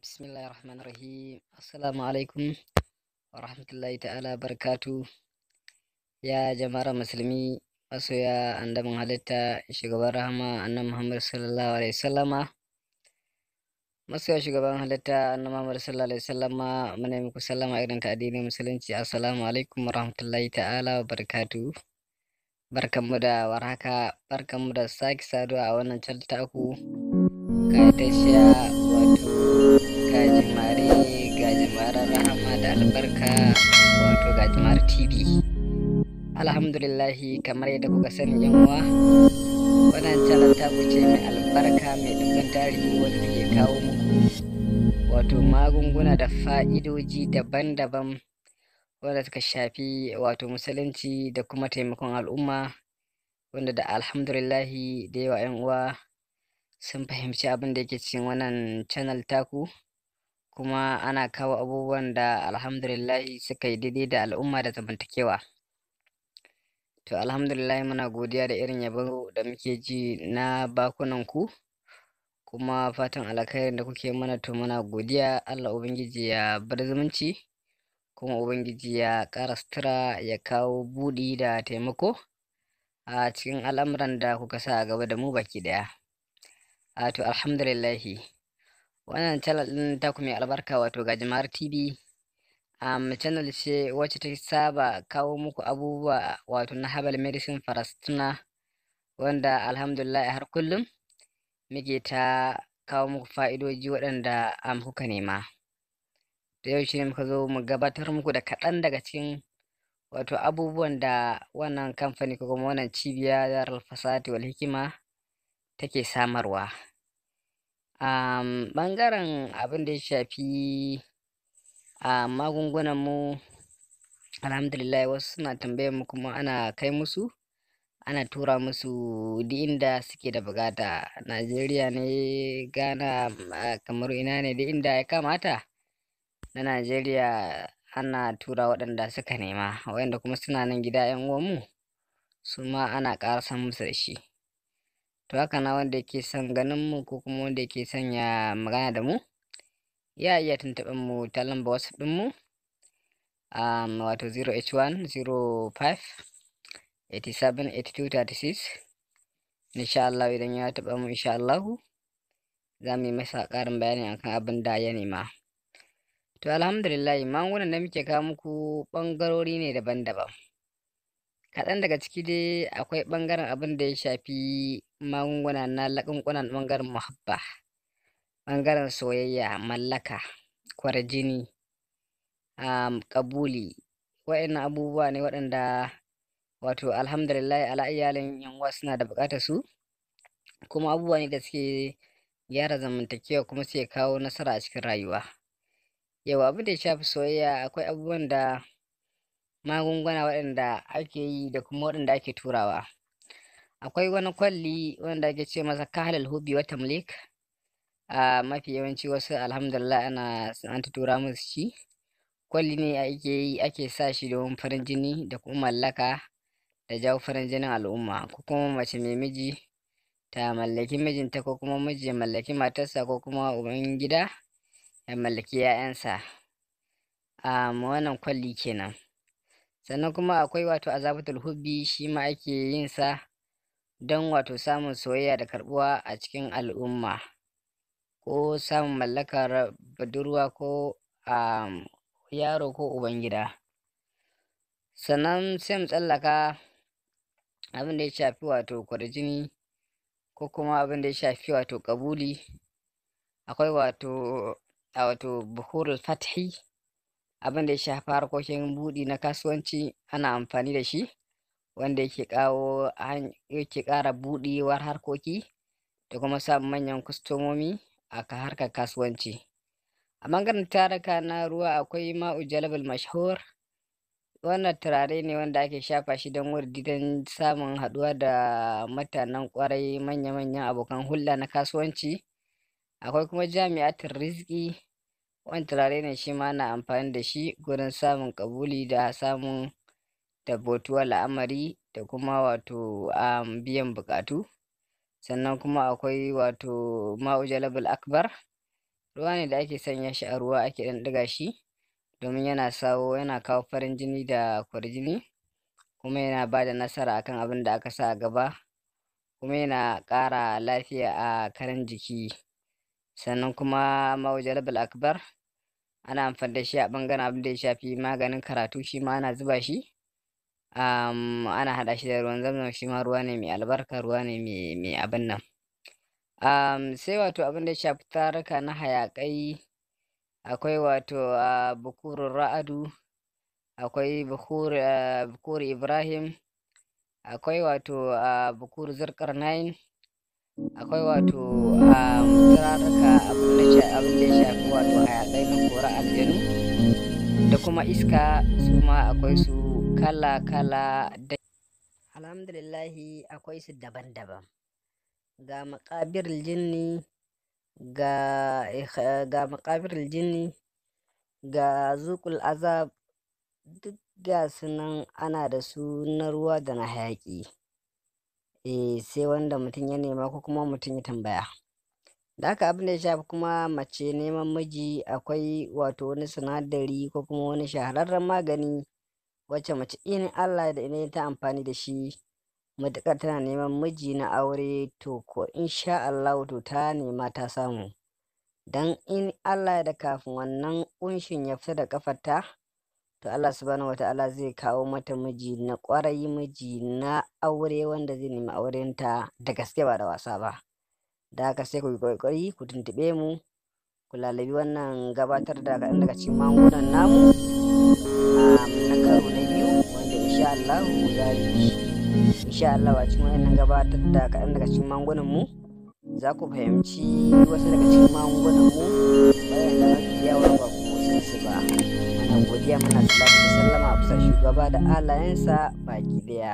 Bismillahirrahmanirrahim. Assalamu alaikum wa rahmatullahi ta'ala barkatu. Ya jama'ar musulmi, masoya annabin halitta, shugaban rahama annabi Muhammad sallallahu alaihi wasallama. Masoya shugaban halitta annabi Muhammad sallallahu alaihi wasallama, muna muku sallama irin ta addinin musulunci. Assalamu alaikum wa rahmatullahi ta'ala wa barkatu. Barkanmu da warhaka, barkanmu da sake saduwa a wannan channel taku. Kayatacciya wato gajimaren rahama da albarka wato gajimar TV. Alhamdulillahi, kamar yadda kuka sani yan uwa, wannan channel ta ce mai albarka mai dubban tarihi wanda ke kawo muku wato magunguna da fa'idoji daban-daban wanda suka shafi wato musulunci da kuma taimakon al'umma, wanda da alhamdulillahi da yawa yan uwa sun fahimci abin da yake cikin wannan channel taku, kuma ana kawo abubuwan da alhamdulillahi suka yi daidai da al'umma da zamantakewa. To alhamdulillahi muna godiya da irin yabo da muke ji na bakunan ku, kuma fatan alkhairin da kuke mana, to muna godiya. Allah ubangiji ya bar zumunci, kuma ubangiji ya ƙara sutura, ya kawo buɗi da taimako a cikin al'amuran da kuka sa a gaba da mu baki ɗaya. To alhamdulillahi, wannan channel ɗin taku mai albarka wato gajimar TV channel ce wacce ta saba kawo muku abubuwa wato na herbal medicine farastuna, wanda alhamdulillah har kullum muke ta kawo muku fa'idoji waɗanda kuka nema. Da yau shi ne muka zo mu gabatar muku da kaɗan daga cikin wato abubuwan da wannan kamfani ko kuma wannan cibiya Darul Fasahati wal Hikima take samarwa. Ɓangaren abin da ya shafi magungunan mu, alhamdulillah wasu suna tambayar mu kuma ana kai musu, ana tura musu duk inda suke da bukata. Najeriya ne, Ghana, Kamaru, ina ne duk inda ya kamata na Najeriya ana tura waɗanda suka nema, waɗanda kuma suna nan gida yan uwanmu su ma ana ƙarasa musu da shi. To haka na wanda yake son ganin mu ko kuma wanda yake son ya magana da mu, ya iya tuntuɓin mu ta lamba WhatsApp ɗin mu wato 081 05 87 82 36. Insha Allah idan ya taɓa mu, insha Allah za mu yi masa ƙarin bayani akan abin da ya nema. To alhamdulillah, magungunan da muke kawo muku ɓangarori ne daban-daban. Kaɗan daga ciki dai akwai ɓangaren abin da ya shafi magunguna na laƙunƙunan ɓangaren muhabba, ɓangaren soyayya, mallaka, kwarjini, ƙabuli. Waɗannan abubuwa ne waɗanda wato alhamdulillah ala iyalin yan uwa suna da buƙatar su, kuma abubuwa ne da suke gyara zamantakewa kuma suke kawo nasara a cikin rayuwa. Yau abin da ya shafi soyayya, akwai abubuwan da magunguna waɗanda ake yi da kuma waɗanda ake turawa. Akwai wani kwalli wanda ake ce masa kahlal hubbi wa tamlik. Mafi yawanci wasu alhamdulillah an tura musu shi. Kwalli ne ake sa shi domin farin jini da kuma mallaka da jawo farin jinin al'umma, ko kuma mace mai miji ta mallaki mijinta, ko kuma miji ya mallaki matarsa, ko kuma uban gida ya mallaki 'ya'yansa. Wannan kwalli kenan. Sannan kuma akwai wato azabatul hubbi, shi ma ake yin sa don wato samun soyayya da karɓuwa a cikin al'umma, ko samun mallakar budurwa ko yaro ko ubangida. Sannan sai mu tsallaka abin da ya shafi wato kwarjini, ko kuma abin da ya shafi wato ƙabuli. Akwai wato buhurul fathi, abin da ya shafi harkokin buɗi na kasuwanci, ana amfani da shi, wanda yake ƙara buɗewar harkoki da kuma samun manyan kwastomomi a harkar kasuwanci. A ɓangaren taruka na ruwa akwai ma'u jalabal mashhur. Wannan turare ne wanda ake shafa shi don wurdi, don samun haɗuwa da mutanen ƙwarai, manya-manyan abokan hulɗa na kasuwanci. Akwai kuma jami'atul rizki, wani turare ne shi ma ana amfani da shi gurin samun ƙabuli da samun tabbatuwar al'amari da kuma wato biyan buƙatu. Sannan kuma akwai wato ma'u jalabal akbar, ruwa ne da ake sanya shi a ruwa ake ɗan ɗiga shi domin yana kawo farin jini da kwarjini, kuma yana ba da nasara akan abin da aka sa a gaba, kuma yana ƙara lafiya a karan jiki. Sannan kuma maujalabal akbar ana amfani da shi a ɓangaren abin da ya shafi maganin karatu, shi ma ana zuba shi. Ana haɗa shi da ruwan zamzam, shi ma ruwa ne mai albarka, ruwa ne mai abin nan. Sai wato abin da ya shafi taruka na hayaƙai, akwai wato bukurun ra'adu, akwai bukur Ibrahim, akwai wato bukur Zulkarnain, akwai wato turaruka abin da ya shafi wato hayaƙai na kora aljanu da kuma iska, su ma akwai su kala-kala da alhamdulillahi akwai su daban-daban. Ga maƙabirul jinni, ga maƙabirul jinni, ga zuƙul azab, duk ga su nan ana da su na ruwa da na hayaƙi. Sai wanda mutum ya nema ko kuma mutum ya tambaya. Da haka abin da ya shafi kuma mace neman miji, akwai wato wani sinadari ko kuma wani shahararren magani wacce mace in Allah da ina ta amfani da shi, matuƙar tana neman miji na aure, to ko insha Allah to ta nema ta samu. Dan in Allah da kafin wannan ƙunshin ya fita da ƙafarta, to Allah subhanahu wata'ala zai kawo mata miji na ƙwarai, miji na aure wanda zai nemi aurenta da gaske ba da wasa ba. Da haka sai ku yi ƙoƙari ku tuntuɓe mu, ku lalabi wannan gabatar da kaɗan daga cikin magungunan namu na karo na biyu, wanda insha Allah za yi insha Allah a cikin wannan gabatar da kaɗan daga cikin magungunan mu za ku fahimci wasu daga cikin magungunan mu waɗanda mafi yawa ba ku san su ba. Muna godiya, muna salatu da sallama a bisa shugaba da alayensa baki daya.